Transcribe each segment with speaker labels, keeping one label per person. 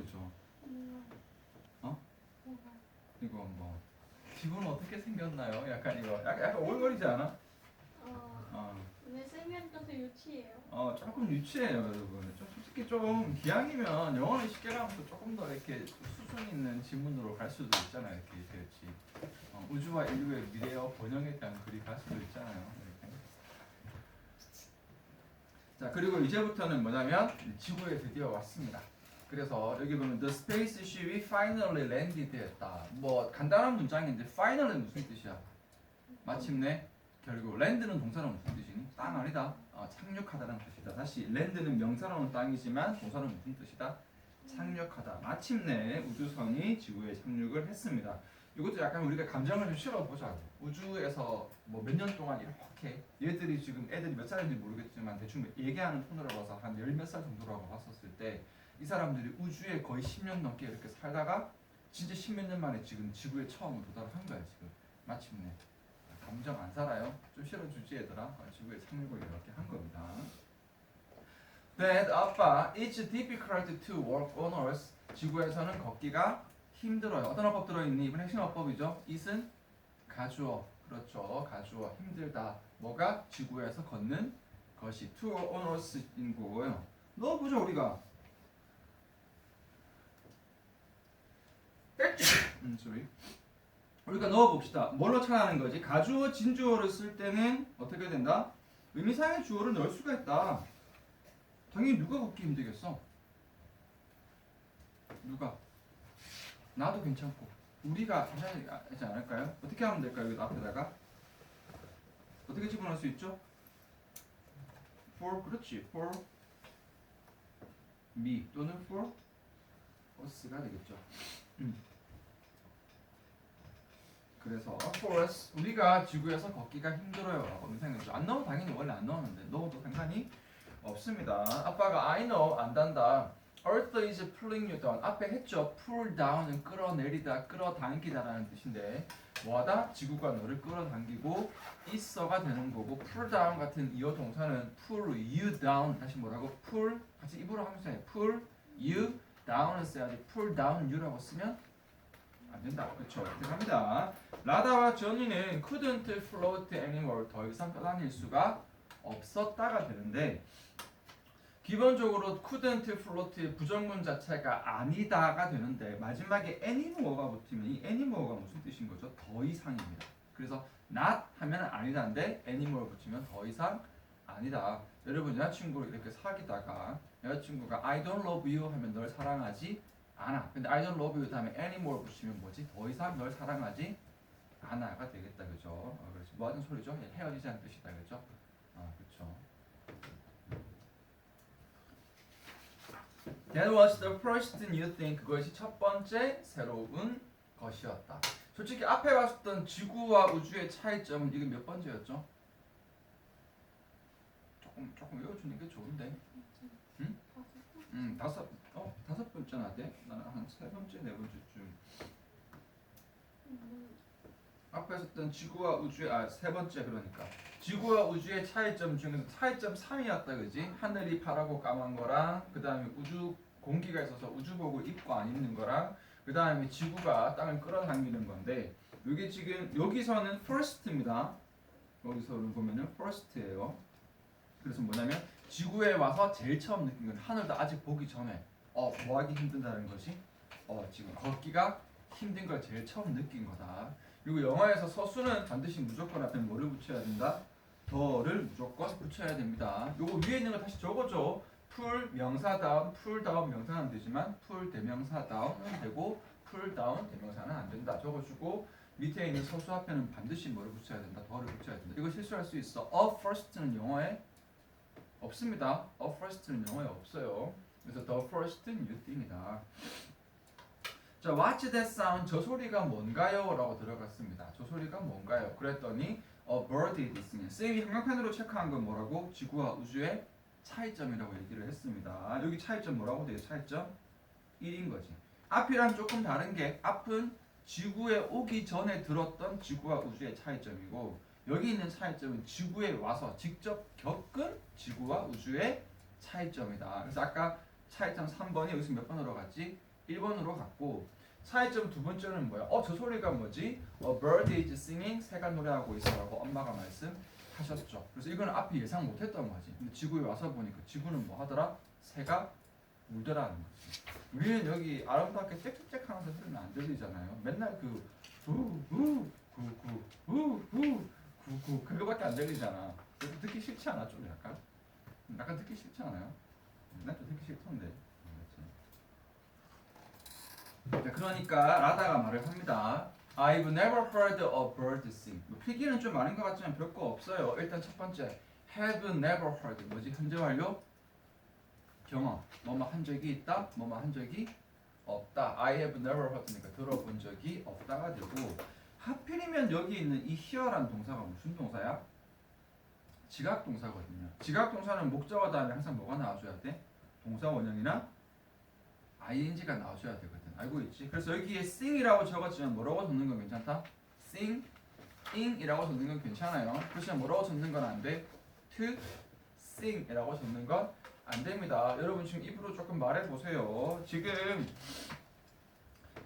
Speaker 1: 오글거리죠. 어? 이거 뭐 기분 어떻게 생겼나요? 약간 이거 약간 오글거리지 않아?
Speaker 2: 근데 쌤이 좀 유치해요.
Speaker 1: 조금 유치해요, 여러분. 좀 솔직히 좀 기왕이면 영어는 쉽게 가면서 조금 더 이렇게 수준 있는 지문으로 갈 수도 있잖아요. 이렇게 우주와 인류의 미래와 번영에 대한 글이 갈 수도 있잖아요. 이렇게. 자, 그리고 이제부터는 뭐냐면 지구에 드디어 왔습니다. 그래서 여기 보면 the spaceship이 finally landed 했다. 뭐 간단한 문장인데 finally 무슨 뜻이야? 마침내. 결국 land는 동사는 무슨 뜻이니? 땅 아니다. 착륙하다는 뜻이다. 다시 land는 명사로는 땅이지만 동사는 무슨 뜻이다? 착륙하다. 마침내 우주선이 지구에 착륙을 했습니다. 이것도 약간 우리가 감정을 좀 실어보자고. 우주에서 뭐 몇 년 동안 이렇게 얘들이 지금 애들이 몇 살인지 모르겠지만 대충 얘기하는 톤으로 봐서 한 열 몇 살 정도라고 봤었을 때 이 사람들이 우주에 거의 10년 넘게 이렇게 살다가 진짜 10몇 년 만에 지금 지구에 처음 도달한 거야 지금. 마침내. 감정 안 살아요? 좀 실어주지 얘들아. 지구에 착륙을 이렇게 한 겁니다. That 아빠 it's difficult to walk on Earth. 지구에서는 걷기가 힘들어요. 어떤 어법 들어있니? 이번 핵심 어법이죠. it은 가주어. 그렇죠. 가주어. 힘들다. 뭐가? 지구에서 걷는 것이 to on Earth인 거예요. 넣어보자 우리가. sorry. 우리가 넣어봅시다. 뭘로 찾아내는 거지? 가주어, 진주어를 쓸 때는 어떻게 된다? 의미상의 주어를 넣을 수가 있다. 당연히 누가 걷기 힘들겠어? 누가? 나도 괜찮고 우리가 하지 않을까요? 어떻게 하면 될까요? 여기 앞에다가 어떻게 집어넣을 수 있죠? for, 그렇지. for me 또는 for us가 되겠죠. 그래서 for us 우리가 지구에서 걷기가 힘들어요 라고 생각했죠. 안 넣어도 당연히 원래 안 넣었는데 넣어도 상관이 없습니다. 아빠가 I know 안단다. Earth is pulling you down. 앞에 했죠. pull down은 끌어내리다, 끌어당기다라는 뜻인데 뭐하다? 지구가 너를 끌어당기고 있어가 되는 거고 pull down 같은 이어 동사는 pull you down 다시 뭐라고? pull 같이 입으로 하면서 해. pull you down을 써야지 pull down you라고 쓰면 안 된다. 그렇죠. 합니다. 라다와 저니는 couldn't float anymore. 더 이상 떠다닐 수가 없었다가 되는데 기본적으로 couldn't float의 부정문 자체가 아니다가 되는데 마지막에 anymore가 붙으면 이 anymore가 무슨 뜻인 거죠? 더 이상입니다. 그래서 not 하면 아니다인데 anymore 붙이면 더 이상 아니다. 여러분 여자친구를 이렇게 사귀다가 여자친구가 I don't love you 하면 널 사랑하지 않아. 근데 I don't love you 다음에 anymore 붙이면 뭐지? 더 이상 널 사랑하지 않아가 되겠다. 그죠? 그렇지. 뭐 하는 소리죠? 헤어지자는 뜻이다. 그죠? 그렇죠. That was the first new thing. 그것이 첫 번째 새로운 것이었다. 솔직히 앞에 봤었던 지구와 우주의 차이점은 이게 몇 번째였죠? 조금 외워주는 게 좋은데. 응? 다섯 번째 나대? 나는 한 세 번째, 네 번째쯤. 앞에 있었던 지구와 우주의 세 번째 그러니까 지구와 우주의 차이점 중에서 차이점 3이었다 그지? 하늘이 파랗고 까만 거랑 그 다음에 우주 공기가 있어서 우주복을 입고 안 입는 거랑 그 다음에 지구가 땅을 끌어당기는 건데 이게 지금 여기서는 first입니다. 여기서는 보면은 first예요. 그래서 뭐냐면 지구에 와서 제일 처음 느낀 건 하늘도 아직 보기 전에 뭐하기 힘든다는 것이 지금 걷기가 힘든 걸 제일 처음 느낀 거다. 그리고 영어에서 서술은 반드시 무조건 앞에 뭐를 붙여야 된다? 더를 무조건 붙여야 됩니다. 요거 위에 있는 거 다시 적어줘. 풀 명사다운, 풀다운 명사는 되지만 풀 대명사다운은 되고 풀다운 대명사는 안 된다. 적어주고 밑에 있는 서술 앞에는 반드시 뭐를 붙여야 된다? 더를 붙여야 된다. 이거 실수할 수 있어. A first는 영어에 없습니다. A first는 영어에 없어요. 그래서 the first new thing이다. 자, what's that sound? 저 소리가 뭔가요? 라고 들어갔습니다. 저 소리가 뭔가요? 그랬더니 a bird is. 쌤이 형광펜으로 체크한 건 뭐라고? 지구와 우주의 차이점이라고 얘기를 했습니다. 여기 차이점 뭐라고 돼요? 차이점 1인 거지. 앞이랑 조금 다른 게 앞은 지구에 오기 전에 들었던 지구와 우주의 차이점이고 여기 있는 차이점은 지구에 와서 직접 겪은 지구와 우주의 차이점이다. 그래서 아까 차이점 3번이 여기서 몇 번으로 갔지? 1번으로 갔고 차이점 두 번째는 뭐야? 저 소리가 뭐지? A bird is singing. 새가 노래하고 있어라고 엄마가 말씀하셨죠. 그래서 이거는 앞에 예상 못했던 거지. 근데 지구에 와서 보니까 지구는 뭐 하더라? 새가 울더라는 거지. 우리는 여기 아름답게 짹짹짹 하면서 소리는 안 들리잖아요. 맨날 그 구구구구구구구 그거밖에 안 들리잖아. 그래서 듣기 싫지 않아? 좀 약간 듣기 싫지 않아요? 난 좀 듣기 싫던데. 그렇지? 자, 그러니까 라다가 말을 합니다. I've never heard a bird sing. 뭐 필기는 좀 많은 것 같지만 별거 없어요. 일단 첫 번째, have never heard. 뭐지? 현재 완료? 경험. 뭐뭐 한 적이 있다? 뭐뭐 한 적이 없다. I have never heard니까 들어본 적이 없다가 되고, 하필이면 여기 있는 이 here란 동사가 무슨 동사야? 지각 동사거든요. 지각 동사는 목적어 다음에 항상 뭐가 나와줘야 돼? 동사 원형이나 ing가 나와줘야 되거든. 알고 있지? 그래서 여기에 sing이라고 적었지만 뭐라고 적는 건 괜찮다? sing, ing이라고 적는 건 괜찮아요. 그렇지만 뭐라고 적는 건 안 돼? to sing이라고 적는 건 안 됩니다. 여러분 지금 입으로 조금 말해보세요. 지금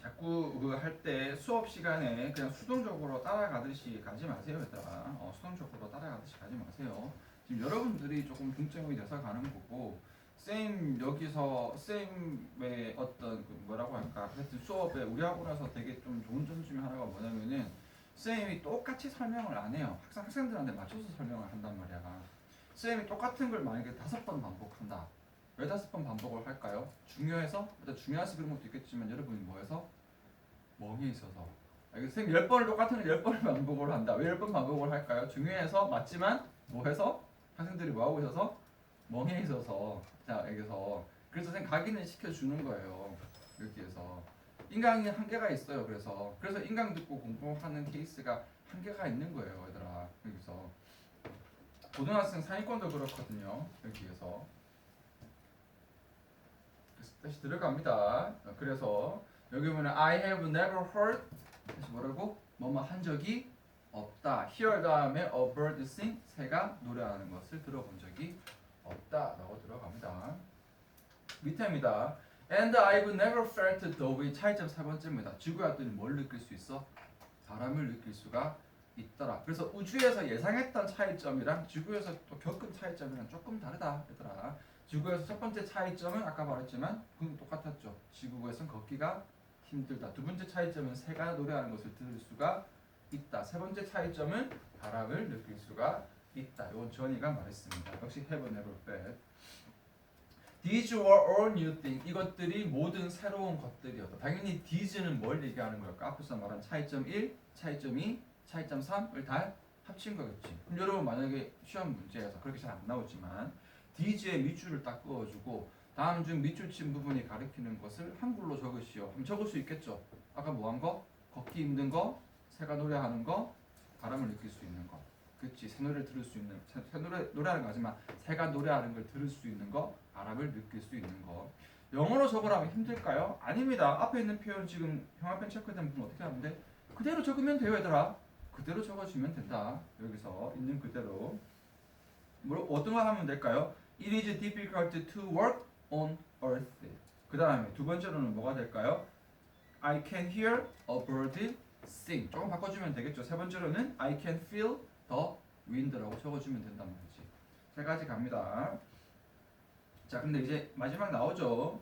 Speaker 1: 자꾸 그 할 때 수업 시간에 그냥 수동적으로 따라가듯이 가지 마세요, 얘들아. 수동적으로 따라가듯이 가지 마세요. 지금 여러분들이 조금 중점이 돼서 가는 거고, 쌤 여기서 쌤의 어떤 그 뭐라고 할까, 하여튼 수업에 우리 학원에서 되게 좀 좋은 점 중에 하나가 뭐냐면은 쌤이 똑같이 설명을 안 해요. 학생들한테 맞춰서 설명을 한단 말이야. 쌤이 똑같은 걸 만약에 5번 반복한다. 왜 5번 반복을 할까요? 중요해서? 일단 중요해서 그런 것도 있겠지만 여러분이 뭐해서? 멍에 있어서. 쌤 10번을 똑같은 걸 10번을 반복을 한다. 왜 10번 반복을 할까요? 중요해서 맞지만 뭐해서? 학생들이 뭐하고 있어서? 멍에 있어서. 자, 여기서 그래서 쌤 각인을 시켜주는 거예요. 여기에서 인강이 한계가 있어요. 그래서 인강 듣고 공부하는 케이스가 한계가 있는 거예요, 얘들아. 여기서 고등학생 상위권도 그렇거든요. 여기에서 다시 들어갑니다. 그래서 여기 보면 I have never heard, 다시 뭐라고? 뭐뭐 한 적이 없다. Hear 다음에 a bird sing, 새가 노래하는 것을 들어본 적이 없다라고 들어갑니다. 밑에입니다. And I've never felt the way. 차이점 세 번째입니다. 지구에 왔더니 뭘 느낄 수 있어? 바람을 느낄 수가 있더라. 그래서 우주에서 예상했던 차이점이랑 지구에서 또 겪은 차이점이랑 조금 다르다, 얘들아. 지구에서 첫 번째 차이점은 아까 말했지만 그건 똑같았죠. 지구에서는 걷기가 힘들다. 두 번째 차이점은 새가 노래하는 것을 들을 수가 있다. 세 번째 차이점은 바람을 느낄 수가 있다. 이건 전이가 말했습니다. 역시 have never felt. These were all new things. 이것들이 모든 새로운 것들이었다. 당연히 these는 뭘 얘기하는 걸까? 앞에서 말한 차이점 1, 차이점 2, 차이점 3을 다 합친 거겠지. 그럼 여러분 만약에 시험 문제에서 그렇게 잘 안 나오지만 these의 밑줄을 딱 그어주고 다음 중 밑줄 친 부분이 가리키는 것을 한글로 적으시오. 그럼 적을 수 있겠죠. 아까 뭐 한 거? 걷기 힘든 거, 새가 노래하는 거, 바람을 느낄 수 있는 거. 그치? 새 노래를 들을 수 있는, 새 노래하는 거 하지만 새가 노래하는 걸 들을 수 있는 거, 바람을 느낄 수 있는 거. 영어로 적으라면 힘들까요? 아닙니다. 앞에 있는 표현 지금 형아펜 체크된 부분 어떻게 하는데? 그대로 적으면 돼요, 얘들아. 그대로 적어주면 된다. 여기서 있는 그대로. 뭐 어떤 거 하면 될까요? It is difficult to work on earth. 그 다음에 두 번째로는 뭐가 될까요? I can hear a bird sing. 조금 바꿔주면 되겠죠. 세 번째로는 I can feel the wind라고 적어주면 된단 말이지. 세 가지 갑니다. 자, 근데 이제 마지막 나오죠.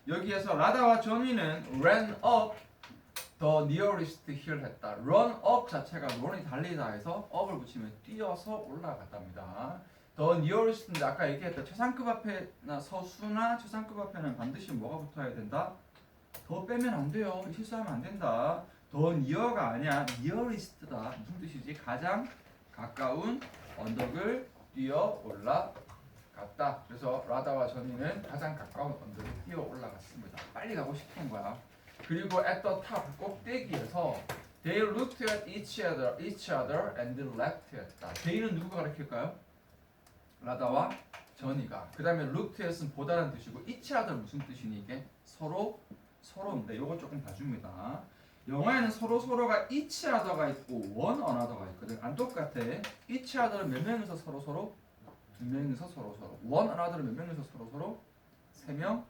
Speaker 1: 여기에서 라다와 조니는 ran up the nearest hill 했다. run up 자체가 run이 달리다 해서 up을 붙이면 뛰어서 올라갔답니다. The nearest인데 아까 얘기했다. 최상급 앞에나 서수나 최상급 앞에는 반드시 뭐가 붙어야 된다? 더 빼면 안 돼요. 실수하면 안 된다. 더 near가 아니야. nearest다. 무슨 뜻이지? 가장 가까운 언덕을 뛰어 올라갔다. 그래서 라다와 저니는 가장 가까운 언덕을 뛰어 올라갔습니다. 빨리 가고 싶은 거야. 그리고 at the top 꼭대기에서 they looked at each other and laughed 했다. they는 누구가 가르칠까요? 라다와 저니가. 그 다음에 looked at은 보다는 뜻이고 each other 무슨 뜻이니 이게? 서로인데 요거 조금 봐줍니다. 영어에는 서로가 each other가 있고 one another가 있거든. 안 똑같아. each other은 몇 명이서 서로? 두 명이서 서로. one another은 몇 명이서 서로? 3명,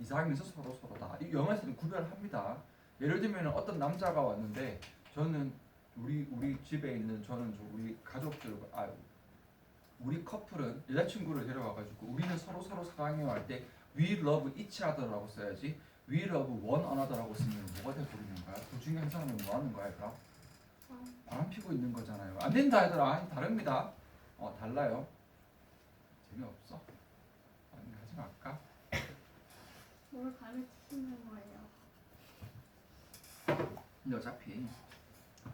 Speaker 1: 이상해서 서로 서로다. 이 영어에서는 구별합니다. 예를 들면 어떤 남자가 왔는데 저는 우리 집에 있는 저는 우리 가족들 우리 커플은 여자친구를 데려와가지고 우리는 서로 서로 사랑해요 할 때 we love each other라고 써야지 we love one another라고 쓰면 뭐가 돼버리는 거야? 둘 중에 한 사람은 뭐 하는 거야, 얘들아? 바람 피고 있는 거잖아요. 안 된다, 얘들아. 다릅니다. 달라요. 재미없어. 하지 말까?
Speaker 2: 뭘 가르치시는 거예요?
Speaker 1: 근데 어차피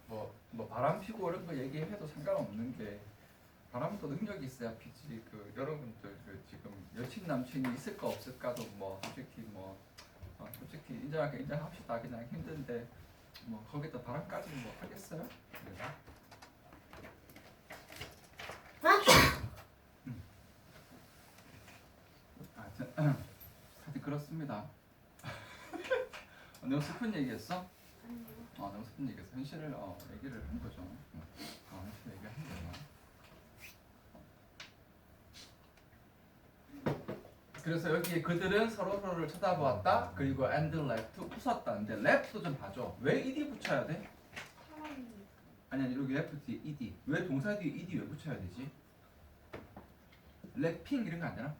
Speaker 1: 뭐 바람 피고 이런 거 얘기해도 상관없는 게 바람도 능력이 있어야 피지. 여러분들 지금 여친 남친이 있을까 없을까도 솔직히 인정합시다. 그냥 힘든데 거기다 바람까지 하겠어요? 그래서 하여튼 그렇습니다. 너무 슬픈 얘기했어?
Speaker 2: 아니요.
Speaker 1: 너무 슬픈 얘기했어. 현실을 얘기를 한 거죠. 현실 얘기한 거예요. 그래서 여기 그들은 서로를 쳐다보았다. 그리고 and left 웃었다는데 left도 좀 봐줘. 왜 ed 붙여야 돼?
Speaker 2: 사람이
Speaker 1: 아니 여기 left 뒤에 ed. 왜 동사 뒤에 ed 왜 붙여야 되지? 랩핑 이런 거 안 되나?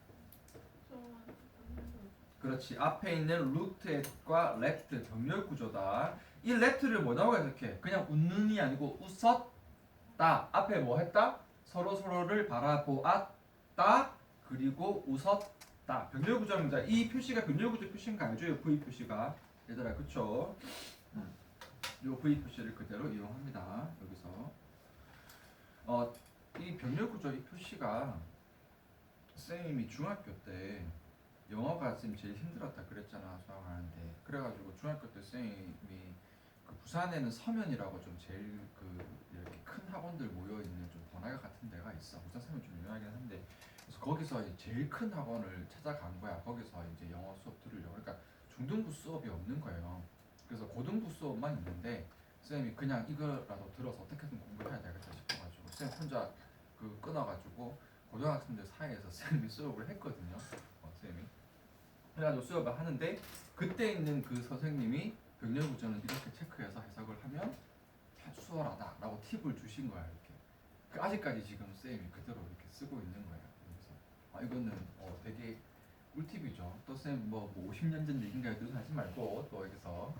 Speaker 1: 그렇지. 앞에 있는 root과 left 병렬 구조다. 이 left를 뭐라고 해석해? 그냥 웃는이 아니고 웃었다. 앞에 뭐 했다? 서로를 바라보았다. 그리고 웃었다. 병렬 구조입니다. 이 표시가 병렬 구조 표시인 거 알죠? V 표시가. 얘들아, 그쵸? 이 V 표시를 그대로 이용합니다. 여기서. 이 병렬 구조 이 표시가 쌤이 중학교 때 영어가 쌤 제일 힘들었다 그랬잖아, 수학하는데. 그래가지고 중학교 때 쌤이 부산에는 서면이라고 좀 제일 이렇게 큰 학원들 모여 있는 좀 번화가 같은 데가 있어. 부산 서면 좀 유명하긴 한데. 그래서 거기서 제일 큰 학원을 찾아간 거야. 거기서 이제 영어 수업 들으려고. 그러니까 중등부 수업이 없는 거예요. 그래서 고등부 수업만 있는데 쌤이 그냥 이거라도 들어서 어떻게든 공부를 해야 되겠다 싶어가지고 쌤 혼자 끊어가지고 고등학생들 사이에서 쌤이 수업을 했거든요. 쌤이. 그래가지고 수업을 하는데 그때 있는 그 선생님이 병렬 구조는 이렇게 체크해서 해석을 하면 수월하다라고 팁을 주신 거야. 이렇게. 아직까지 지금 쌤이 그대로 이렇게 쓰고 있는 거예요. 그래서 이거는 되게 꿀팁이죠. 또 쌤 50년 전 얘기인가요? 하지 말고 또 여기서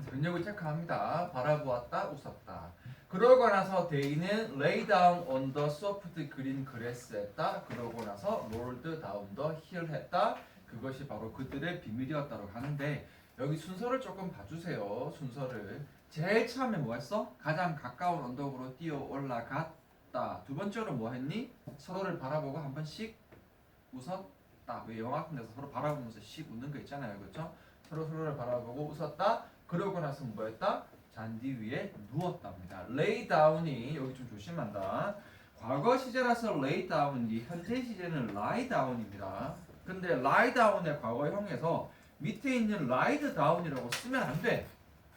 Speaker 1: 병렬을 체크합니다. 바라보았다, 웃었다. 그러고 나서 데이는 lay down on the soft green grass 했다. 그러고 나서 rolled down the hill 했다. 그것이 바로 그들의 비밀이었다고 하는데 여기 순서를 조금 봐주세요. 순서를 제일 처음에 뭐 했어? 가장 가까운 언덕으로 뛰어 올라갔다. 두 번째로 뭐 했니? 서로를 바라보고 한 번씩 웃었다. 왜 영화 같은 데서 서로 바라보면서 씩 웃는 거 있잖아요. 그렇죠? 서로를 바라보고 웃었다. 그러고 나서 뭐 했다? 잔디 위에 누웠답니다. lay down이 여기 좀 조심한다. 과거 시제라서 lay down이 현재 시제는 lie down입니다. 근데 lie down의 과거형에서 밑에 있는 lie down이라고 쓰면 안 돼.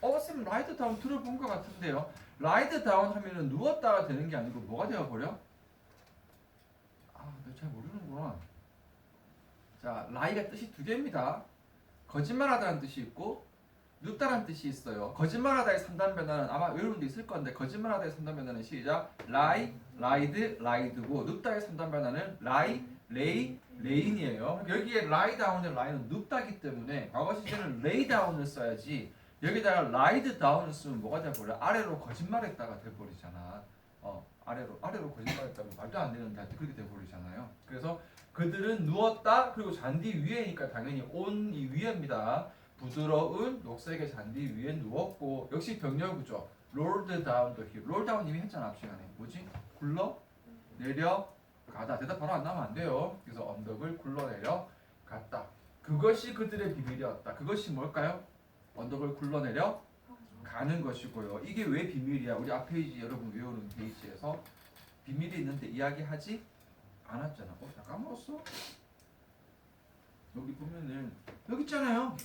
Speaker 1: 쌤 lie down 들어본 것 같은데요. lie down 하면은 누웠다가 되는 게 아니고 뭐가 되어버려? 너 잘 모르는구나. 자, lie가 뜻이 두 개입니다. 거짓말하다는 뜻이 있고 눕다라는 뜻이 있어요. 거짓말하다의 3단 변화는 아마 여러분도 있을 건데 거짓말하다의 3단 변화는 시작 lie, lied, lied고 눕다의 3단 변화는 lie, lay, lay인이에요. 여기에 lie down의 lie는 눕다기 때문에 과거 시제는 lay down을 써야지 여기다가 lied down을 쓰면 뭐가 돼버려? 아래로 거짓말했다가 돼버리잖아. 아래로 거짓말했다면 말도 안 되는데 하여튼 그렇게 돼버리잖아요. 그래서 그들은 누웠다 그리고 잔디 위에니까 당연히 on 이 위에입니다. 부드러운 녹색의 잔디 위에 누웠고 역시 병렬 구조 rolled down the hill. roll down 이미 했잖아 앞 시간에. 뭐지? 굴러 내려 가다. 대답 바로 안 나오면 안 돼요. 그래서 언덕을 굴러 내려 갔다. 그것이 그들의 비밀이었다. 그것이 뭘까요? 언덕을 굴러 내려 가는 것이고요. 이게 왜 비밀이야? 우리 앞 페이지 여러분 외우는 페이지에서 비밀이 있는데 이야기하지 않았잖아. 나 까먹었어? 여기 보면은 여기 있잖아요.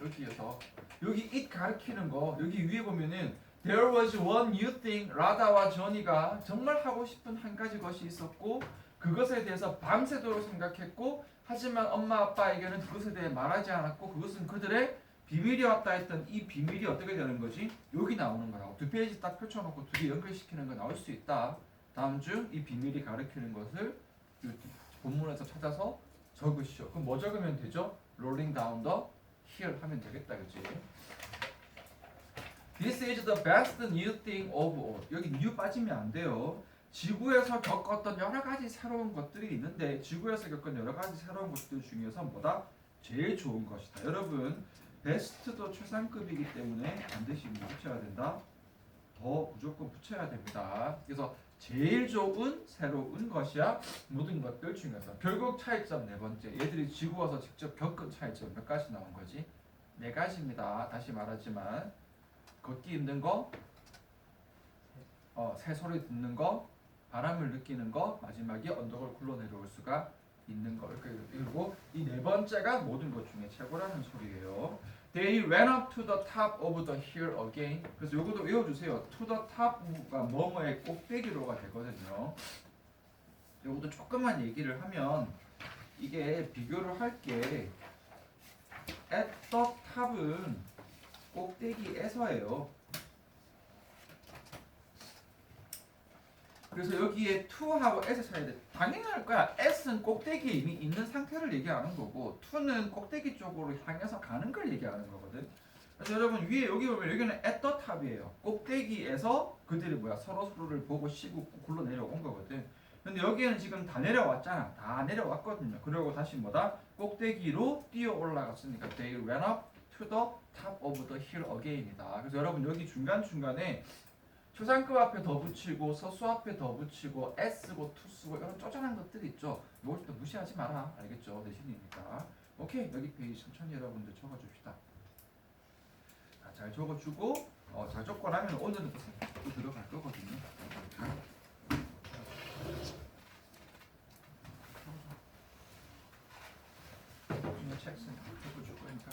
Speaker 1: 여기에서 여기 it 가르치는 거 여기 위에 보면은 There was one new thing. 라다와 저니가 정말 하고 싶은 한 가지 것이 있었고 그것에 대해서 밤새도록 생각했고 하지만 엄마 아빠에게는 그것에 대해 말하지 않았고 그것은 그들의 비밀이었다 했던 이 비밀이 어떻게 되는 거지? 여기 나오는 거라고. 두 페이지 딱 펼쳐놓고 두 개 연결시키는 거 나올 수 있다. 다음 주 이 비밀이 가리키는 것을 이 본문에서 찾아서 적으시오. 그럼 뭐 적으면 되죠? Rolling down the hill 하면 되겠다, 그치? This is the best new thing of all. 여기 new 빠지면 안 돼요. 지구에서 겪었던 여러 가지 새로운 것들이 있는데 지구에서 겪은 여러 가지 새로운 것들 중에서 뭐다? 제일 좋은 것이다. 여러분, 베스트도 최상급이기 때문에 반드시 뭐 붙여야 된다? 더 무조건 붙여야 됩니다. 그래서 제일 좋은 새로운 것이야 모든 것들 중에서. 결국 차이점 네 번째. 얘들이 지구 와서 직접 겪은 차이점 몇 가지 나온 거지? 네 가지입니다. 다시 말하지만 걷기 힘든 거, 새소리 듣는 거, 바람을 느끼는 거, 마지막에 언덕을 굴러 내려올 수가 있는 거. 그리고 이 네 번째가 모든 것 중에 최고라는 소리예요. They ran up to the top of the hill again. 그래서 요것도 외워주세요. To the top가 뭐뭐의 꼭대기로가 되거든요. 요것도 조금만 얘기를 하면 이게 비교를 할게. At the top은 꼭대기에서예요. 그래서 여기에 to하고 s 차야 돼. 당연할 거야. s는 꼭대기에 이미 있는 상태를 얘기하는 거고 to는 꼭대기 쪽으로 향해서 가는 걸 얘기하는 거거든. 그래서 여러분 위에 여기 보면 여기는 at the top이에요. 꼭대기에서 그들이 뭐야 서로를 보고 쉬고 굴러 내려온 거거든. 근데 여기는 지금 다 내려왔잖아. 다 내려왔거든요. 그리고 다시 뭐다? 꼭대기로 뛰어 올라갔으니까 they ran up to the top of the hill again이다. 그래서 여러분 여기 중간중간에 초상급 앞에 더 붙이고 서수 앞에 더 붙이고 s고 to 쓰고 이런 쪼잔한 것들이 있죠. 이것도 무시하지 마라. 알겠죠? 내신이니까. 오케이. 여기 페이지 천천히 여러분들 적어줍시다. 잘 적어주고 잘 적고 나면 오늘은 또 들어갈 거거든요. 책 쓰면 적어줄 거니까.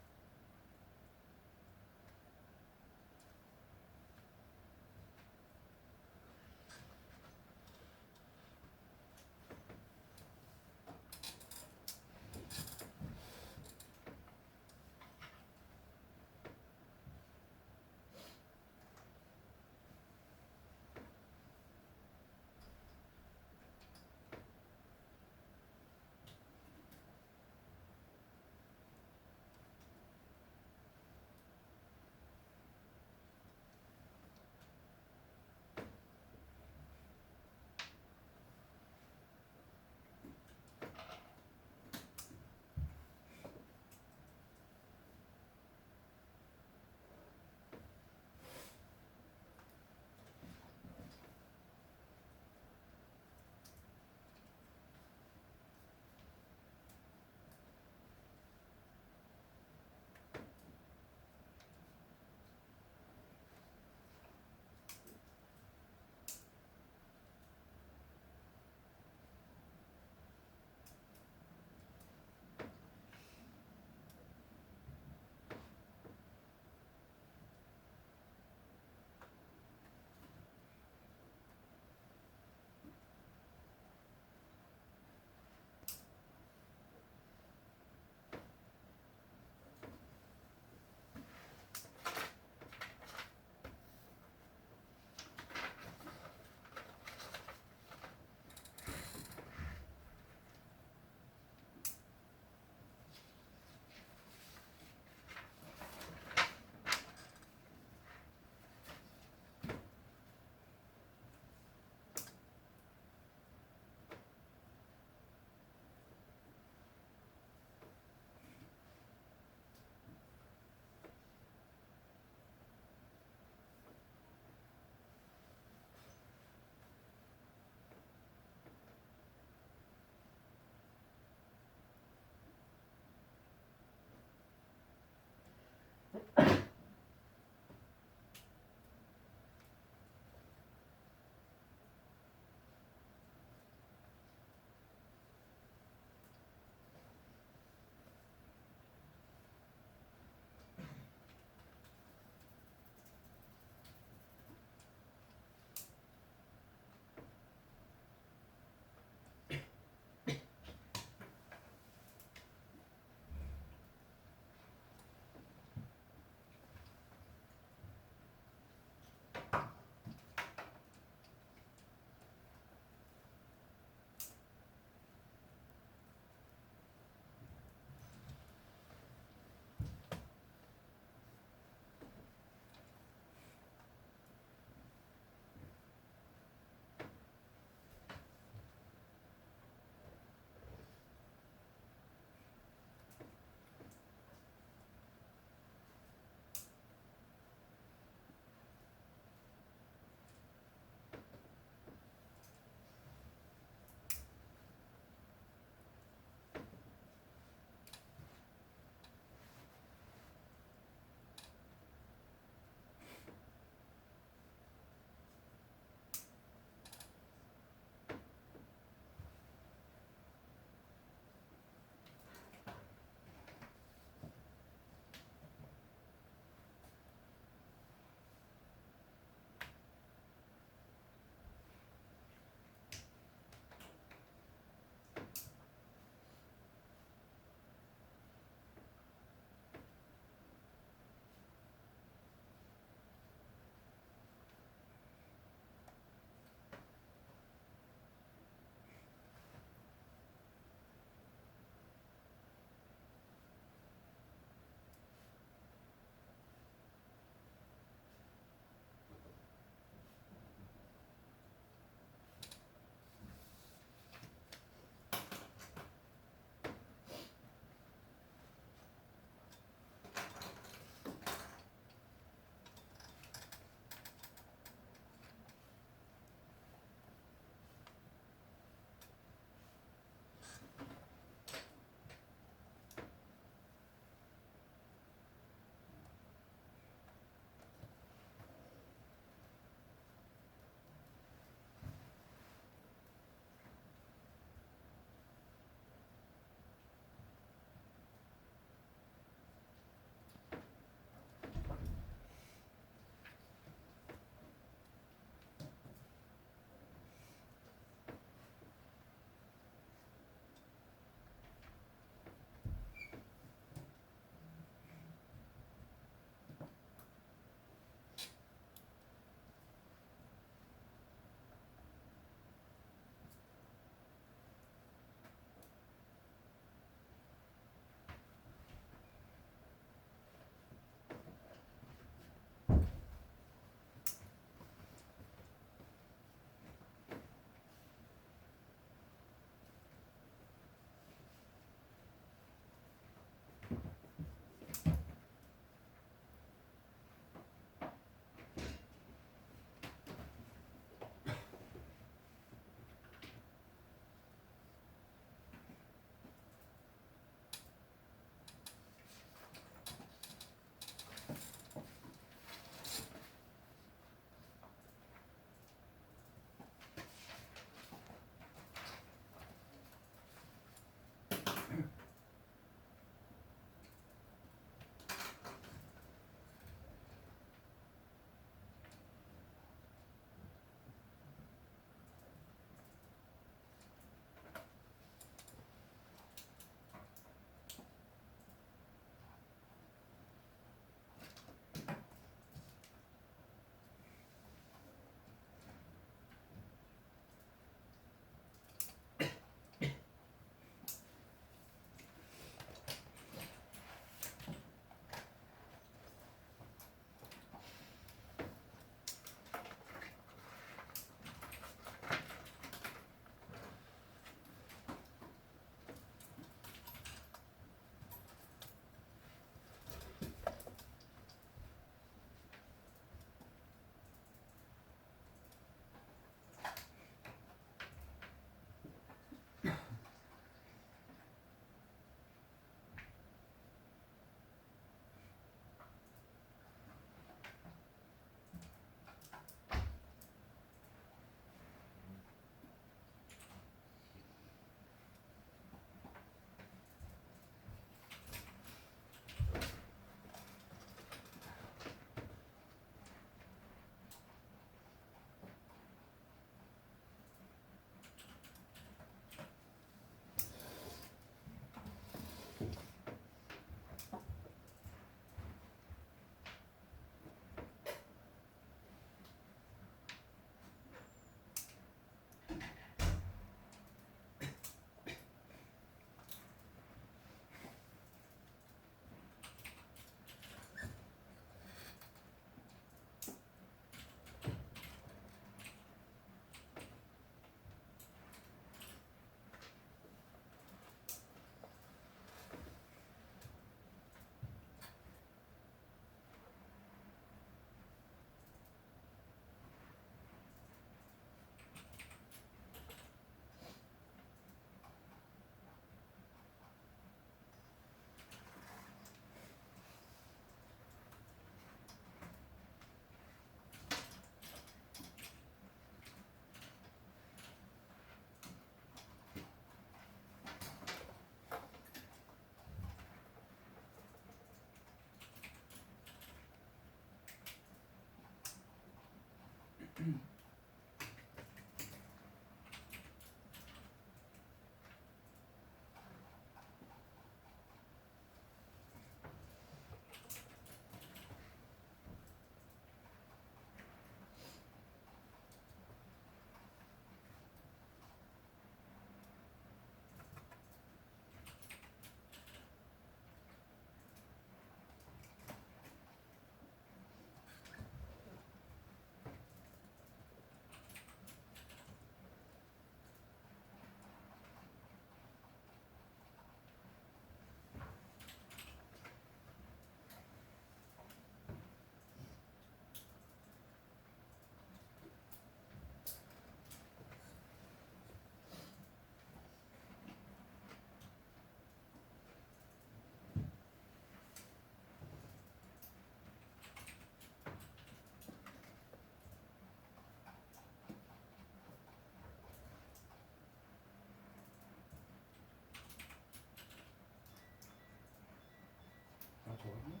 Speaker 1: 다 적었네?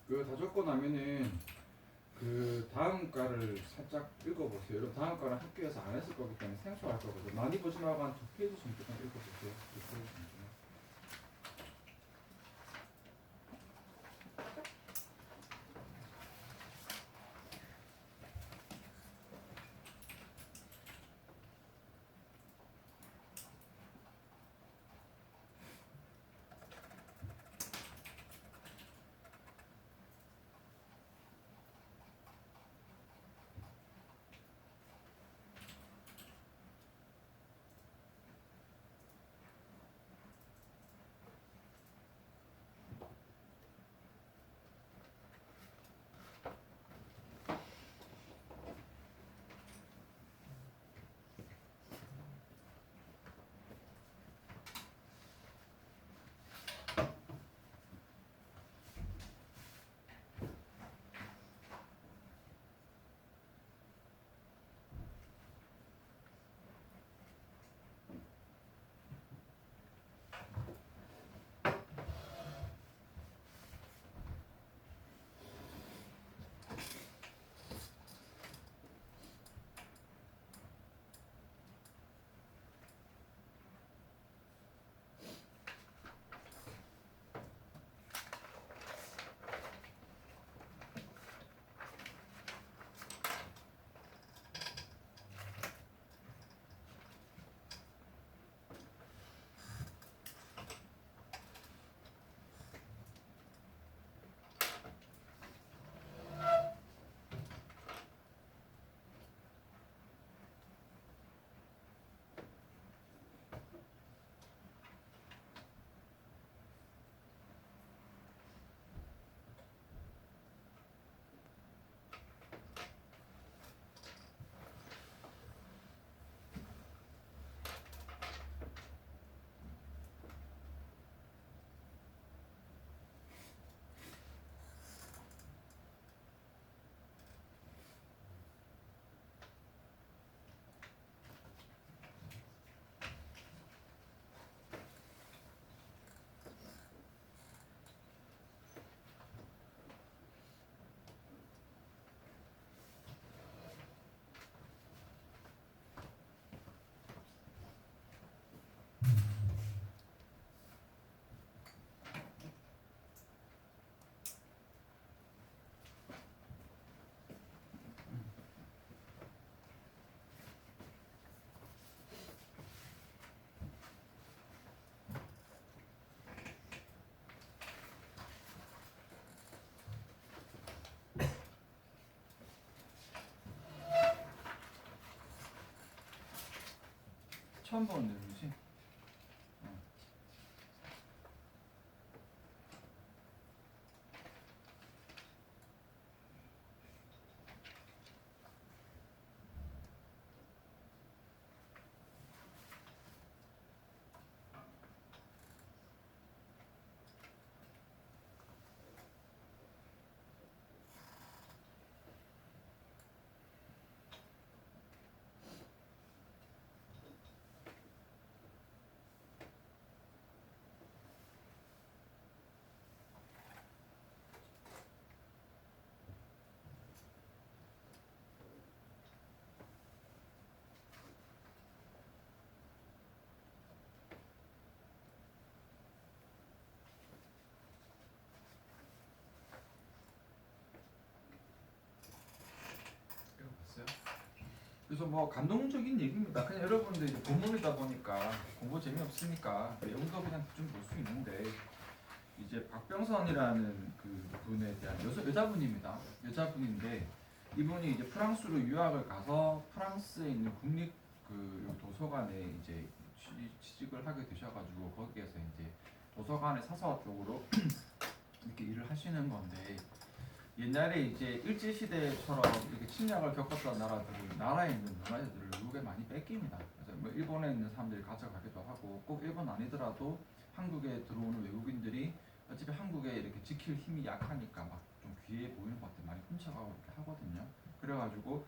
Speaker 1: 그다 적고 나면은 그 다음 과를 살짝 읽어보세요. 여러분 다음 과는 학교에서 안 했을 거기 때문에 생소할 거거든요. 많이 보지 말고 한 2페이지 정도만 읽어보세요. 2페이지 정도만. 처음 보는 내용이지? 그래서 뭐 감동적인 얘기입니다. 그냥 여러분들 이제 본문이다 보니까 공부 재미없으니까 내용도 그냥 좀 볼 수 있는데 이제 박병선이라는 그 분에 대한 여자분입니다. 여자분인데 이분이 이제 프랑스로 유학을 가서 프랑스에 있는 국립 그 도서관에 이제 취직을 하게 되셔가지고 거기에서 이제 도서관의 사서 쪽으로 이렇게 일을 하시는 건데 옛날에 이제 일제 시대처럼 이렇게 침략을 겪었던 나라들 나라에 있는 문화재들을 외국에 많이 뺏깁니다. 그래서 뭐 일본에 있는 사람들이 가져가기도 하고 꼭 일본 아니더라도 한국에 들어오는 외국인들이 어차피 한국에 이렇게 지킬 힘이 약하니까 막 좀 귀해 보이는 것들 많이 훔쳐가고 이렇게 하거든요. 그래가지고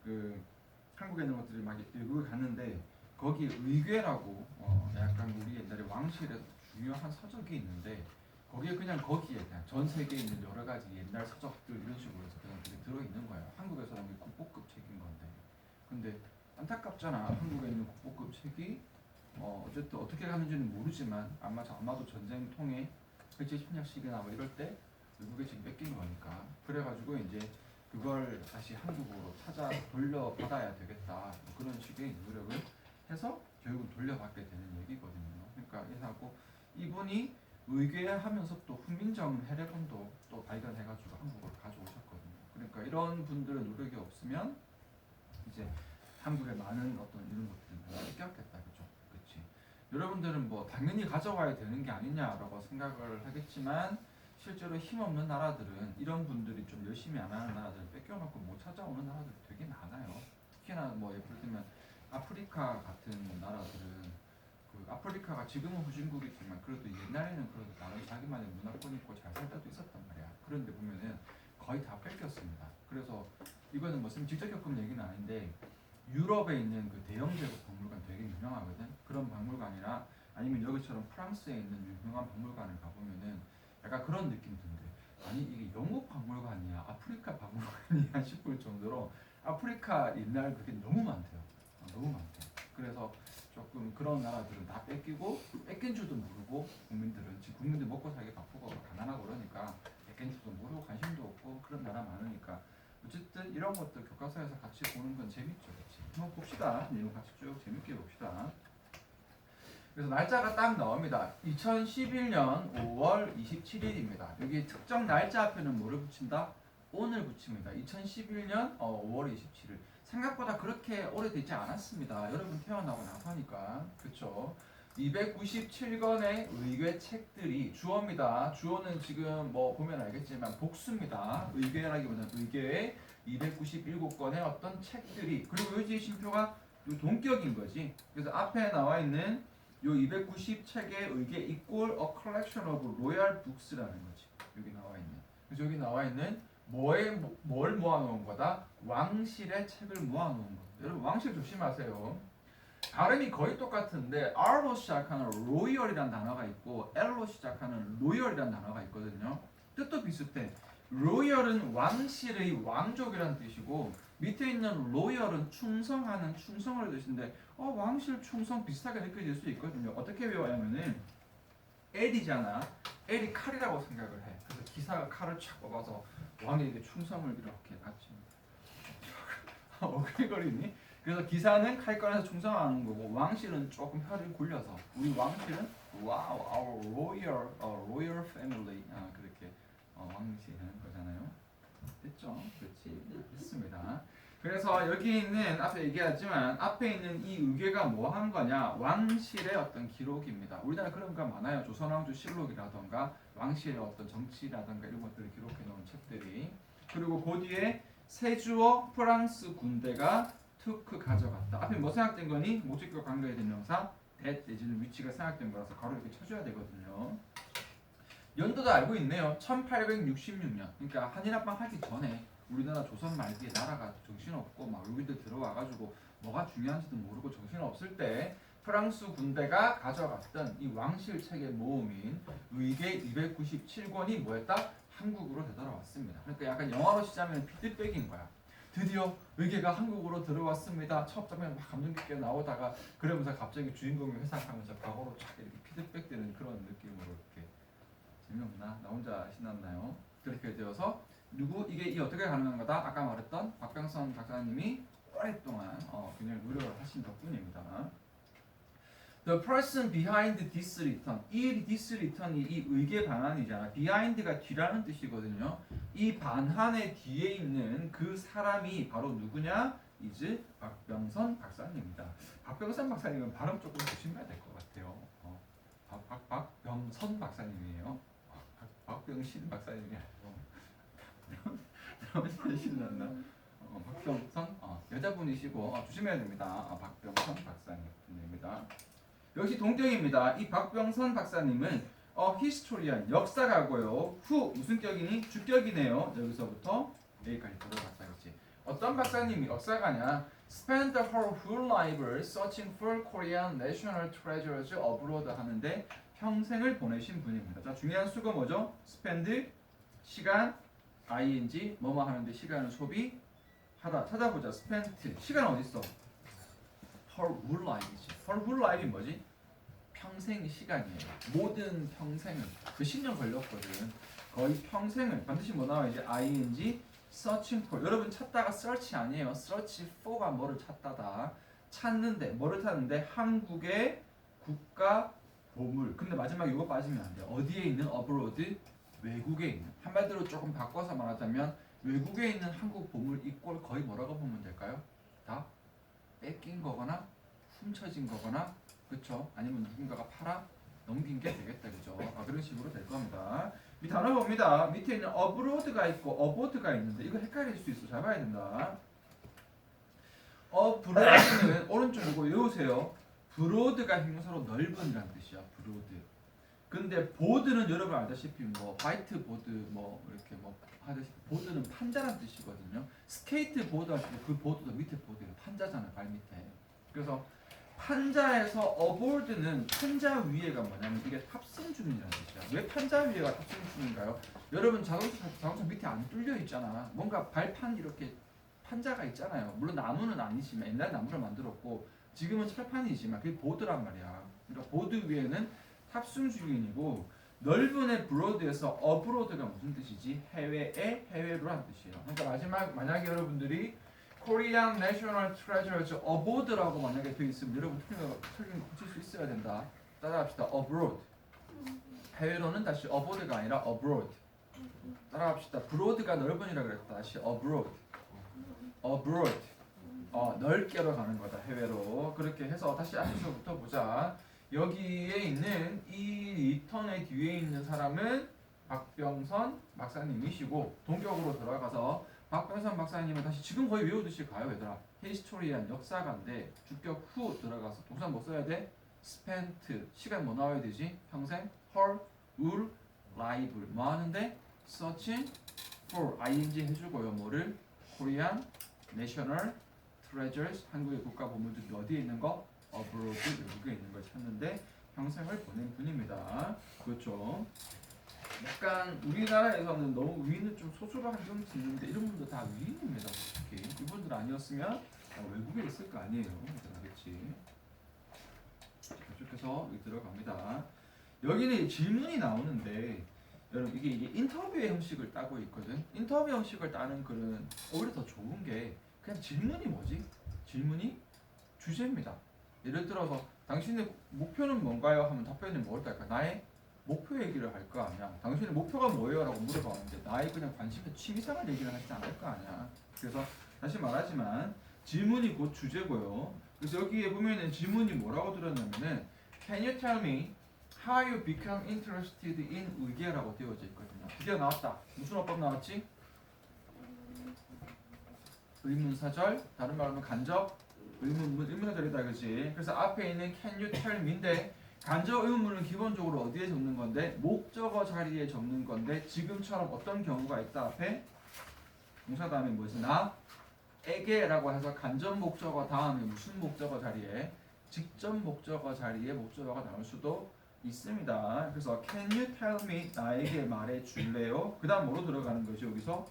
Speaker 1: 그 한국에 있는 것들이 막 외국에 갔는데 거기 의궤라고 약간 우리 옛날에 왕실에서 중요한 서적이 있는데 거기에 그냥 전 세계에 있는 여러 가지 옛날 서적들 이런 식으로 해서 그냥 그게 들어있는 거예요. 한국에서는 이게 국보급 책인 건데 근데 안타깝잖아. 한국에 있는 국보급 책이 어쨌든 어떻게 가는지는 모르지만 아마도 전쟁 통해 일제 침략 시기나 뭐 이럴 때 외국에 지금 뺏긴 거니까 그래가지고 이제 그걸 다시 한국으로 찾아 돌려받아야 되겠다 뭐 그런 식의 노력을 해서 결국은 돌려받게 되는 얘기거든요. 그러니까 이하고 이분이 의궤하면서 또 훈민정 해례본도 또 발견해가지고 한국으로 가져오셨거든요. 그러니까 이런 분들의 노력이 없으면 이제 한국의 많은 어떤 이런 것들이 뺏겼겠다, 그죠? 그렇지. 여러분들은 뭐 당연히 가져와야 되는 게 아니냐라고 생각을 하겠지만 실제로 힘없는 나라들은 이런 분들이 좀 열심히 안 하는 나라들 뺏겨놓고 못 찾아오는 나라들 되게 많아요. 특히나 뭐 예를 들면 아프리카 같은 나라들은 그 아프리카가 지금은 후진국이지만 그래도 옛날에는 그래도 나름 자기만의 문화권 있고 잘 살 때도 있었단 말이야. 그런데 보면은 거의 다 뺏겼습니다. 그래서 이거는 뭐 쌤 직접 겪은 얘기는 아닌데 유럽에 있는 그 대영 제국 박물관 되게 유명하거든. 그런 박물관이나 아니면 여기처럼 프랑스에 있는 유명한 박물관을 가보면은 약간 그런 느낌 든대. 아니 이게 영국 박물관이야, 아프리카 박물관이야 싶을 정도로 아프리카 옛날 그게 너무 많대요. 너무 많대. 그래서 조금 그런 나라들은 다 뺏기고 뺏긴 줄도 모르고 국민들 먹고 살기 바쁘고 가난하고 그러니까 뺏긴 줄도 모르고 관심도 없고 그런 나라 많으니까 어쨌든 이런 것들 교과서에서 같이 보는 건 재밌죠, 그렇지? 한번 봅시다. 내용 같이 쭉 재밌게 봅시다. 그래서 날짜가 딱 나옵니다. 2011년 5월 27일입니다. 여기 특정 날짜 앞에는 뭐를 붙인다? 오늘 붙입니다. 2011년 5월 27일. 생각보다 그렇게 오래되지 않았습니다. 여러분 태어나고 나서니까. 그쵸? 297권의 의궤 책들이 주어입니다. 주어는 지금 뭐 보면 알겠지만 복수입니다. 의궤라기보다는 의궤의 297권의 어떤 책들이 그리고 여기 쉼표가 동격인 거지. 그래서 앞에 나와 있는 요 290책의 의궤 equal a collection of royal books라는 거지. 여기 나와 있는. 그래서 여기 나와 있는 뭘 모아놓은 거다? 왕실의 책을 모아놓은 거. 여러분 왕실 조심하세요. 발음이 거의 똑같은데 R로 시작하는 royal이라는 단어가 있고 L로 시작하는 royal이라는 단어가 있거든요. 뜻도 비슷해. royal은 왕실의 왕족이라는 뜻이고 밑에 있는 royal은 충성하는 충성을 뜻인데 왕실 충성 비슷하게 느껴질 수 있거든요. 어떻게 외워야면은 L이잖아. L이 칼이라고 생각을 해. 그래서 기사가 칼을 촥 뽑아서 왕에게 충성을 이렇게 같이 어글거리니? 그래서 기사는 칼 꺼내서 충성하는 거고 왕실은 조금 혀를 굴려서 우리 왕실은 wow, our royal family 그렇게 왕실 하는 거잖아요. 됐죠? 그렇지. 됐습니다. 그래서 여기 있는 앞에 얘기하지만 앞에 있는 이 의궤가 뭐 한 거냐? 왕실의 어떤 기록입니다. 우리나라 그런 거 많아요. 조선왕조 실록이라던가 왕실의 어떤 정치라던가 이런 것들을 기록해 놓은 책들이. 그리고 그 뒤에 세주어 프랑스 군대가 투크 가져갔다. 앞에 뭐 생각된 거니? 목적격 관계의 대명사 that 내지는 위치가 생각된 거라서 바로 이렇게 쳐줘야 되거든요. 연도도 알고 있네요. 1866년. 그러니까 한일합방 하기 전에 우리나라 조선 말기에 나라가 정신없고 막 외국인들 들어와가지고 뭐가 중요한지도 모르고 정신없을 때 프랑스 군대가 가져갔던 이 왕실 책의 모음인 의궤 297권이 뭐였다? 한국으로 되돌아왔습니다. 그러니까 약간 영화로 시작하면 피드백인 거야. 드디어 의궤가 한국으로 들어왔습니다. 첫 장면 막 감동 깊게 나오다가 그러면서 갑자기 주인공이 회상하면서 과거로 쫙 이렇게 피드백되는 그런 느낌으로 이렇게 재미없나? 나 혼자 신났나요? 그렇게 되어서 이게 어떻게 가능한 거다? 아까 말했던 박병선 작가님이 오랫동안 굉장히 노력을 하신 덕분입니다. The person behind this return. 이 this return이 이 의계 반환이잖아. behind가 뒤라는 뜻이거든요. 이 반환의 뒤에 있는 그 사람이 바로 누구냐? is 박병선 박사님입니다. 박병선 박사님은 발음 조금 조심해야 될 것 같아요. 박병선 박사님이에요. 박병신 박사님이 아니고 너무 신났나? 박병선 여자분이시고 조심해야 됩니다. 박병선 박사님입니다. 역시 동격입니다. 이 박병선 박사님은 히스토리안 역사가고요. 후 무슨 격이니? 주격이네요. 여기서부터 여기까지 들어갔다겠지. 어떤 박사님이 역사가냐? Spent her whole life searching for Korean national treasures abroad 하는데 평생을 보내신 분입니다. 자, 중요한 수가 뭐죠? spend 시간 ing 뭐뭐 하는데 시간을 소비하다. 찾아보자. spent 시간 어디 있어? her whole life이지. her whole life이 뭐지? 평생 시간이에요. 모든 평생을 그 10년 걸렸거든. 거의 평생을 반드시 뭐 나와야지? ing searching for. 여러분 찾다가 search 아니에요. search for가 뭐를 찾다다. 찾는데 뭐를 찾는데 한국의 국가 보물. 근데 마지막에 이거 빠지면 안 돼. 어디에 있는 abroad? 외국에 있는. 한마디로 조금 바꿔서 말하자면 외국에 있는 한국 보물 이꼴 거의 뭐라고 보면 될까요? 다 뺏긴 거거나 훔쳐진 거거나 그렇죠? 아니면 누군가가 팔아 넘긴 게 되겠다 그죠? 그런 식으로 될 겁니다. 이 단어 봅니다. 밑에 있는 abroad가 있고 aboard가 있는데 이거 헷갈릴 수 있어. 잘 봐야 된다. abroad는 오른쪽 보고 외우세요. broad가 형용사로 넓은이라는 뜻이야. broad. 근데 보드는 여러분 알다시피 뭐 화이트 보드 뭐 이렇게 뭐 하듯이 보드는 판자라는 뜻이거든요. 스케이트 보드 할 때 그 보드도 밑에 보드예요. 판자잖아요. 발 밑에. 그래서 판자에서 aboard는 판자 위에가 뭐냐면 이게 탑승 중이라는 뜻이야. 왜 판자 위에가 탑승 중인가요? 여러분 자동차 밑에 안 뚫려 있잖아. 뭔가 발판 이렇게 판자가 있잖아요. 물론 나무는 아니지만 옛날 나무를 만들었고 지금은 철판이지만 그게 보드란 말이야. 그러니까 보드 위에는 탑승 중인이고 넓은의 브로드에서 abroad가 무슨 뜻이지? 해외에 해외로라는 뜻이에요. 그러니까 만약에 여러분들이 Korean National Treasures aboard라고 만약에 되어 있으면 여러분 틀린 거 고칠 수 있어야 된다. 따라합시다. abroad. 해외로는 다시 aboard가 아니라 abroad. 따라합시다. broad가 넓은이라 그랬다. 다시 abroad. abroad. 넓게로 가는 거다. 해외로. 그렇게 해서 다시 앞에서부터 보자. 여기에 있는 이 리턴의 뒤에 있는 사람은 박병선 박사님이시고 동격으로 들어가서 박병선 박사님은 다시 지금 거의 외우듯이 가요 얘들아. 히스토리안 역사가인데 주격 후 들어가서 동사 뭐 써야 돼? spent 시간 뭐 나와야 되지? 평생 her whole life 뭐 하는데? searching for ing 해주고요. 뭐를? Korean national treasures 한국의 국가 보물들이 어디에 있는 거? abroad 외국에 있는 걸 찾는데 평생을 보낸 분입니다. 그렇죠. 약간 우리나라에서는 너무 위인은 좀 소수가 한정 짓는데 이런 분들 다 위인입니다. 솔직히 이분들 아니었으면 외국에 있을 거 아니에요. 그렇지. 계속해서 여기 들어갑니다. 여기는 질문이 나오는데 여러분 이게 인터뷰의 형식을 따고 있거든. 인터뷰 형식을 따는 글은 오히려 더 좋은 게 그냥 질문이 뭐지? 질문이 주제입니다. 예를 들어서 당신의 목표는 뭔가요? 하면 답변이 뭘 할까? 나의 목표 얘기를 할 거 아니야. 당신의 목표가 뭐예요? 라고 물어봤는데 나의 그냥 관심의 취미생활 얘기를 하지 않을 거 아니야. 그래서 다시 말하지만 질문이 곧 주제고요. 그래서 여기에 보면은 질문이 뭐라고 들었냐면은 Can you tell me how you become interested in 의계라고 되어져 있거든요. 드디어 나왔다. 무슨 어법 나왔지? 의문사절, 다른 말로 하면 간접 의문사절이다, 그렇지? 그래서 앞에 있는 Can you tell me인데 간접 의문문은 기본적으로 어디에 적는 건데 목적어 자리에 적는 건데 지금처럼 어떤 경우가 있다 앞에 동사 다음에 뭐지? 나에게라고 해서 간접 목적어 다음에 무슨 목적어 자리에 직접 목적어 자리에 목적어가 나올 수도 있습니다. 그래서 Can you tell me 나에게 말해 줄래요? 그 다음 뭐로 들어가는 거지 여기서?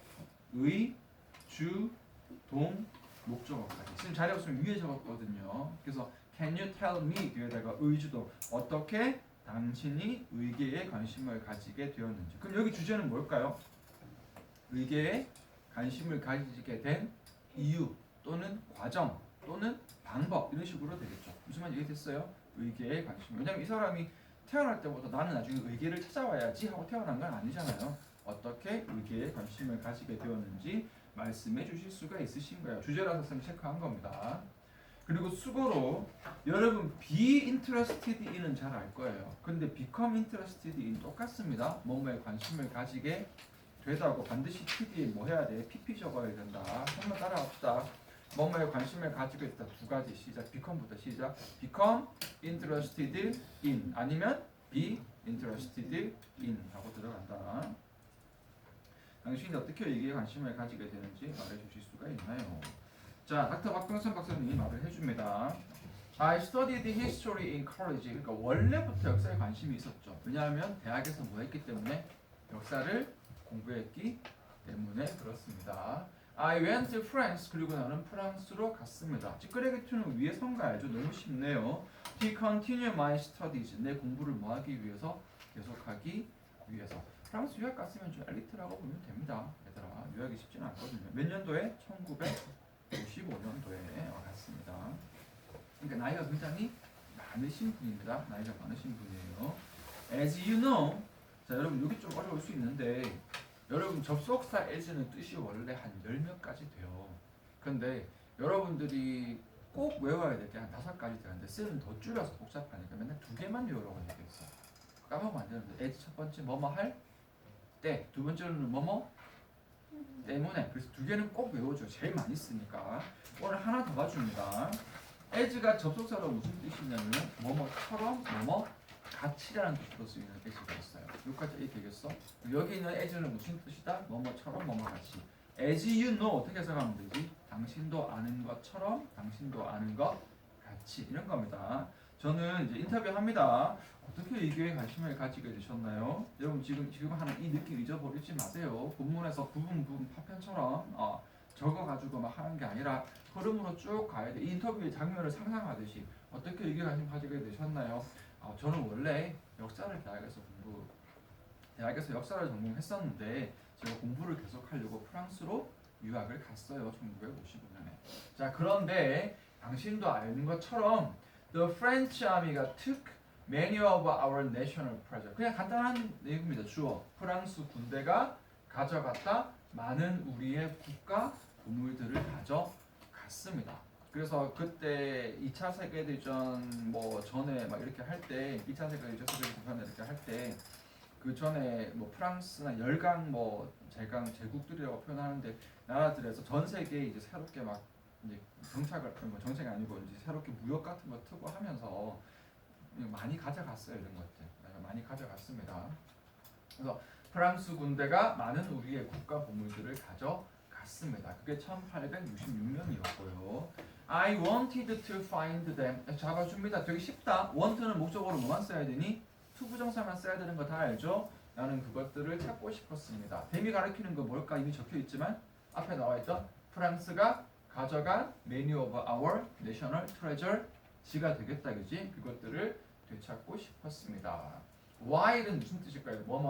Speaker 1: 의, 주, 동, 목적어까지. 지금 자리 없으면 위에 적었거든요. 그래서 Can you tell me 뒤에다가 의주동 어떻게 당신이 의계에 관심을 가지게 되었는지. 그럼 여기 주제는 뭘까요? 의계에 관심을 가지게 된 이유. 또는 과정 또는 방법 이런 식으로 되겠죠. 무슨 말인지 이해됐어요? 의계에 관심. 왜냐면 이 사람이 태어날 때부터 나는 나중에 의계를 찾아와야지 하고 태어난 건 아니잖아요. 어떻게 의계에 관심을 가지게 되었는지 말씀해 주실 수가 있으신 거예요. 주제라서 쌤 체크한 겁니다. 그리고 수고로 여러분 be interested in은 잘 알 거예요. 근데 become interested in 똑같습니다. 뭐뭐에 관심을 가지게 되다고 반드시 PD에 뭐 해야 돼? PP 적어야 된다. 한번 따라합시다. 뭐뭐에 관심을 가지고 있다. 두 가지 시작. become부터 시작. become interested in 아니면 be interested in 하고 들어간다. 당신이 어떻게 얘기에 관심을 가지게 되는지 말해주실 수가 있나요? 자, 닥터 박병선 박사님이 말을 해줍니다. I studied history in college. 그러니까 원래부터 역사에 관심이 있었죠. 왜냐하면 대학에서 뭐 했기 때문에 역사를 공부했기 때문에 그렇습니다. I went to France. 그리고 나는 프랑스로 갔습니다. 찌끄레기 투는 위에 선거 알죠? 너무 쉽네요. To continue my studies. 내 공부를 뭐 하기 위해서? 계속하기 위해서. 프랑스 유학 갔으면 좀 엘리트라고 보면 됩니다. 얘들아, 유학이 쉽지는 않거든요. 몇 년도에? 1955년도에 갔습니다. 그러니까 나이가 굉장히 많으신 분입니다. 나이가 많으신 분이에요. As you know, 자 여러분 여기 좀 어려울 수 있는데 여러분 접속사 as는 뜻이 원래 한 10몇 가지 돼요. 근데 여러분들이 꼭 외워야 될 게 한 5가지 되는데 쌤은 더 줄여서 복잡하니까 맨날 2개만 외우라고 얘기했어. 까먹으면 안 되는데 as 첫 번째 뭐뭐 할 때, 두 번째는 뭐뭐 때문에. 그래서 2개는 꼭 외워줘요. 제일 많이 쓰니까. 오늘 하나 더 봐줍니다. as가 접속사로 무슨 뜻이냐면 뭐뭐처럼 뭐뭐 같이라는 뜻으로 쓰이는 as가 있어요. 여기까지 A 되겠어? 여기 있는 as는 무슨 뜻이다? 뭐뭐처럼 뭐뭐 같이. As you know 어떻게 해석하면 되지? 당신도 아는 것처럼 당신도 아는 것 같이 이런 겁니다. 저는 이제 인터뷰합니다. 어떻게 이게 관심을 가지게 되셨나요? 여러분 지금 하는 이 느낌 잊어버리지 마세요. 본문에서 부분 파편처럼 적어가지고 막 하는 게 아니라 흐름으로 쭉 가야 돼. 이 인터뷰의 장면을 상상하듯이 어떻게 이게 관심 가지게 되셨나요? 저는 원래 역사를 대학에서 역사를 전공했었는데 제가 공부를 계속하려고 프랑스로 유학을 갔어요. 1955년에. 자 그런데 당신도 아는 것처럼 The French Army가 took many of our national treasure. 그냥 간단한 내용입니다. 주어. 프랑스 군대가 가져갔다 많은 우리의 국가 보물들을 가져갔습니다. 그래서 그때 2차 세계대전 뭐 전에 막 이렇게 할 때 2차 세계대전 전에 이렇게 할 때 그 전에 뭐 프랑스나 열강 뭐 제국들이라고 표현하는데 나라들에서 전 세계에 이제 새롭게 막 이제 정책이 아니고 이제 새롭게 무역 같은 거 트고 하면서 많이 가져갔어요. 이런 것들 많이 가져갔습니다. 그래서 프랑스 군대가 많은 우리의 국가 보물들을 가져갔습니다. 그게 1866년이었고요. I wanted to find them. 잡아줍니다. 되게 쉽다. want는 목적어로 뭐만 써야 되니? 투부정사만 써야 되는 거 다 알죠? 나는 그것들을 찾고 싶었습니다. 뱀이 가리키는 거 뭘까? 이미 적혀 있지만 앞에 나와 있던 프랑스가 가져간 many of our national treasure가 되겠다, 그지? 그것들을 되찾고 싶었습니다. Why는 무슨 뜻일까요?